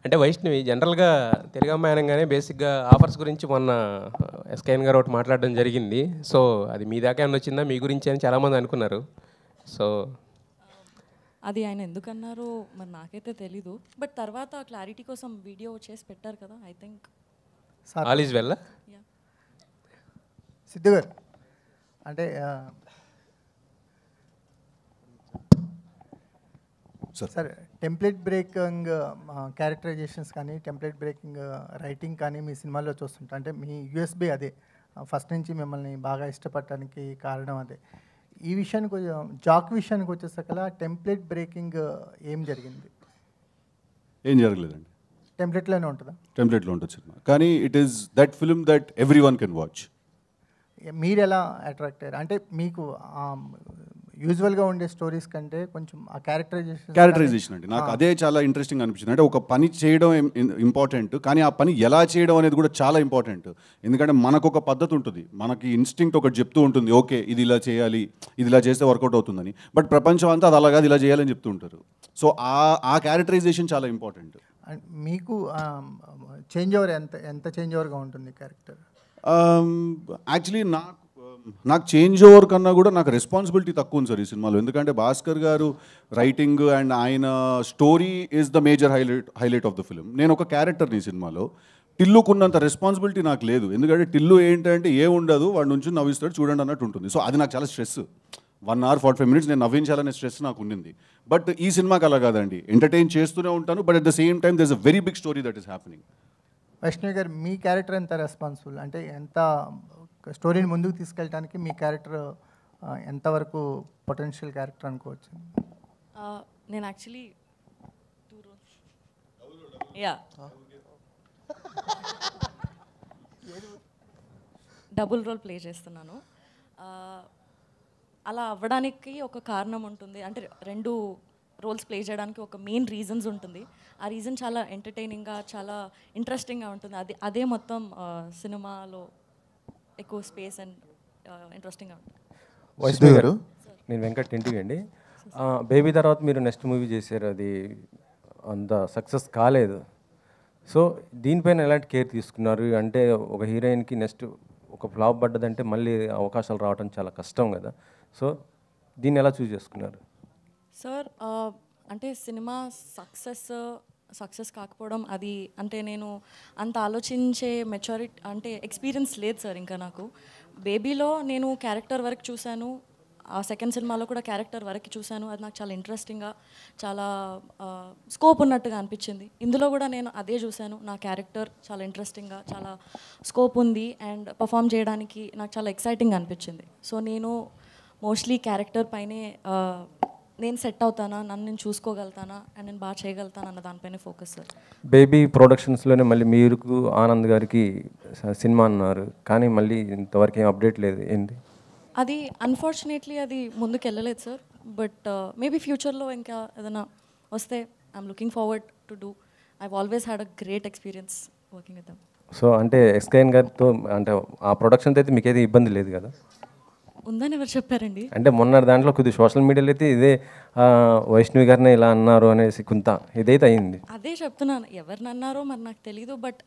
అంటే వైష్ణవి జనరల్‌గా తెలుగు అమ్మాయి అనంగానే బేసిక్‌గా ఆఫర్స్ గురించి మొన్న ఎస్‌కేఎన్ గారు ఒకటి మాట్లాడడం జరిగింది. సో, అది మీ దాకా ఏమన్నా వచ్చిందా? మీ గురించి అని చాలామంది అనుకున్నారు. సో, అది ఆయన ఎందుకన్నారో మరి నాకైతే తెలీదు. బట్ తర్వాత క్లారిటీ కోసం వీడియో చేసి పెట్టారు కదా! I think all is well. Yeah! Siddhu గారు అంటే సార్ టెంప్లెట్ బ్రేకింగ్ క్యారెక్టరైజేషన్స్ కానీ టెంప్లెట్ బ్రేకింగ్ రైటింగ్ కానీ మీ సినిమాల్లో చూస్తుంటా అంటే మీ యూఎస్బీ అదే ఫస్ట్ నుంచి మిమ్మల్ని బాగా ఇష్టపడటానికి కారణం అదే. ఈ విషయానికి జాక్ విషయానికి వచ్చేసరికల్లా టెంప్లెట్ బ్రేకింగ్ ఏం జరిగింది? ఏం జరగలేదండి. టెంప్లెట్లోనే ఉంటుందా? టెంప్లెట్లో ఉంటుంది సినిమా, కానీ it is that film that every one can watch. మీరు ఎలా అట్రాక్ట్ అయ్యారు? అంటే మీకు యూజువల్గా ఉండే స్టోరీస్ కంటే కొంచెం ఆ క్యారెక్టరైజేషన్ అండి నాకు అదే చాలా ఇంట్రెస్టింగ్ అనిపించింది. అంటే ఒక పని చేయడం ఇంపార్టెంట్, కానీ ఆ పని ఎలా చేయడం అనేది కూడా చాలా ఇంపార్టెంట్. ఎందుకంటే మనకు ఒక పద్ధతి ఉంటుంది, మనకి ఇన్స్టింక్ట్ ఒకటి చెప్తూ ఉంటుంది, ఓకే ఇది ఇలా చేయాలి, ఇది ఇలా చేస్తే వర్కౌట్ అవుతుందని. బట్ ప్రపంచం అంతా అది అలాగా ఇలా చేయాలని చెప్తూ ఉంటారు. సో ఆ క్యారెక్టరైజేషన్ చాలా ఇంపార్టెంట్. మీకు చేంజ్ ఓవర్ ఎంత చేంజ్ ఓవర్గా ఉంటుంది క్యారెక్టర్? యాక్చువల్లీ నాకు చేంజ్ ఓవర్ కన్నా కూడా నాకు రెస్పాన్సిబిలిటీ తక్కువ ఉంది సార్ ఈ సినిమాలో. ఎందుకంటే భాస్కర్ గారు రైటింగ్ అండ్ ఆయన story is the major highlight of the film. నేను ఒక క్యారెక్టర్ని ఈ సినిమాలో. టిల్లుకున్నంత రెస్పాన్సిబిలిటీ నాకు లేదు. ఎందుకంటే టిల్లు ఏంటంటే ఏముండదు, వాడి నుంచి నవ్విస్తాడు చూడండి అన్నట్టు ఉంటుంది. సో అది నాకు చాలా స్ట్రెస్. 1 hour 45 minutes నేను నవ్వించాలనే స్ట్రెస్ నాకు ఉండింది. బట్ ఈ సినిమాకి అలా కాదండి, ఎంటర్టైన్ చేస్తూనే ఉంటాను, but at the same time there is a very big story that is happening. Vaishnavi గారు మీ క్యారెక్టర్ ఎంత రెస్పాన్సిబుల్, అంటే ఎంత స్టోరీని ముందుకు తీసుకెళ్ళడానికి మీ క్యారెక్టర్ ఎంతవరకు పొటెన్షియల్ క్యారెక్టర్ అనుకోవచ్చు? నేను actually 2 roles. Yeah double role play చేస్తున్నాను. అలా అవ్వడానికి ఒక కారణం ఉంటుంది. అంటే 2 రోల్స్ ప్లే చేయడానికి ఒక మెయిన్ రీజన్స్ ఉంటుంది. ఆ రీజన్ చాలా ఎంటర్టైనింగ్గా, చాలా ఇంట్రెస్టింగ్గా ఉంటుంది. అదే మొత్తం సినిమాలో ఎక్కువ స్పేస్ అండ్ ఇంట్రెస్టింగ్గా ఉంటుంది. వైష్ణవి గారు, నేను వెంకట్ ఇంటివి అండి. బేబీ తర్వాత మీరు నెక్స్ట్ మూవీ చేశారు, అది అంత సక్సెస్ కాలేదు. సో దీనిపైన ఎలాంటి కేర్ తీసుకున్నారు? అంటే ఒక హీరోయిన్కి నెక్స్ట్ ఒక ఫ్లాప్ పడ్డదంటే మళ్ళీ అవకాశాలు రావడం చాలా కష్టం కదా. సో దీన్ని ఎలా చూస్ చేసుకున్నారు? సార్ అంటే సినిమా సక్సెస్ కాకపోవడం అది అంటే నేను అంత ఆలోచించే మెచ్యూరిటీ అంటే ఎక్స్పీరియన్స్ లేదు సార్ ఇంకా నాకు. బేబీలో నేను క్యారెక్టర్ వరకు చూశాను, ఆ సెకండ్ సినిమాలో కూడా క్యారెక్టర్ వరకు చూశాను. అది నాకు చాలా ఇంట్రెస్టింగ్గా, చాలా స్కోప్ ఉన్నట్టుగా అనిపించింది. ఇందులో కూడా నేను అదే చూశాను, నా క్యారెక్టర్ చాలా ఇంట్రెస్టింగ్గా, చాలా స్కోప్ ఉంది అండ్ పర్ఫామ్ చేయడానికి నాకు చాలా ఎక్సైటింగ్ అనిపించింది. సో నేను మోస్ట్లీ క్యారెక్టర్ పైనే నేను సెట్ అవుతానా, నన్ను నేను చూసుకోగలుగుతానా అండ్ నేను బాగా చేయగలుగుతాను అన్న దానిపైన ఫోకస్ సార్. బేబీ ప్రొడక్షన్స్లోనే మళ్ళీ మీకు ఆనంద్ గారికి సినిమా అన్నారు, కానీ మళ్ళీ ఇంతవరకు ఏం అప్డేట్ లేదు, ఏంటి? అది అన్ఫార్చునేట్లీ అది ముందుకు వెళ్ళలేదు సార్. బట్ మేబీ ఫ్యూచర్లో ఇంకా ఏదైనా వస్తే I'm looking forward to do. I've always had a great experience working with them. So అంటే ఎస్కేఎన్ గారితో అంటే ఆ ప్రొడక్షన్తో అయితే మీకైతే ఇబ్బంది లేదు కదా? ఉందని ఎవరు చెప్పారండి? అంటే మొన్న దాంట్లో కొద్దిగా సోషల్ మీడియాలో అయితే ఇదే వైష్ణవి గారిని ఇలా అన్నారు అనేసి కొంత ఇదైతే అయింది. అదే చెప్తున్నాను, ఎవరిని అన్నారో మరి నాకు తెలీదు. బట్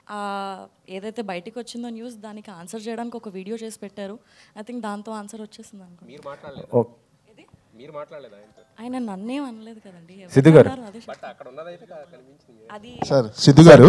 ఏదైతే బయటికి వచ్చిందో న్యూస్, దానికి ఆన్సర్ చేయడానికి ఒక వీడియో చేసి పెట్టారు. ఐ థింక్ దాంతో ఆన్సర్ వచ్చేసింది అనుకో. ఆయన నన్నేం అనలేదు కదండి. సిద్ధు గారు, అది సార్ సిద్ధు గారు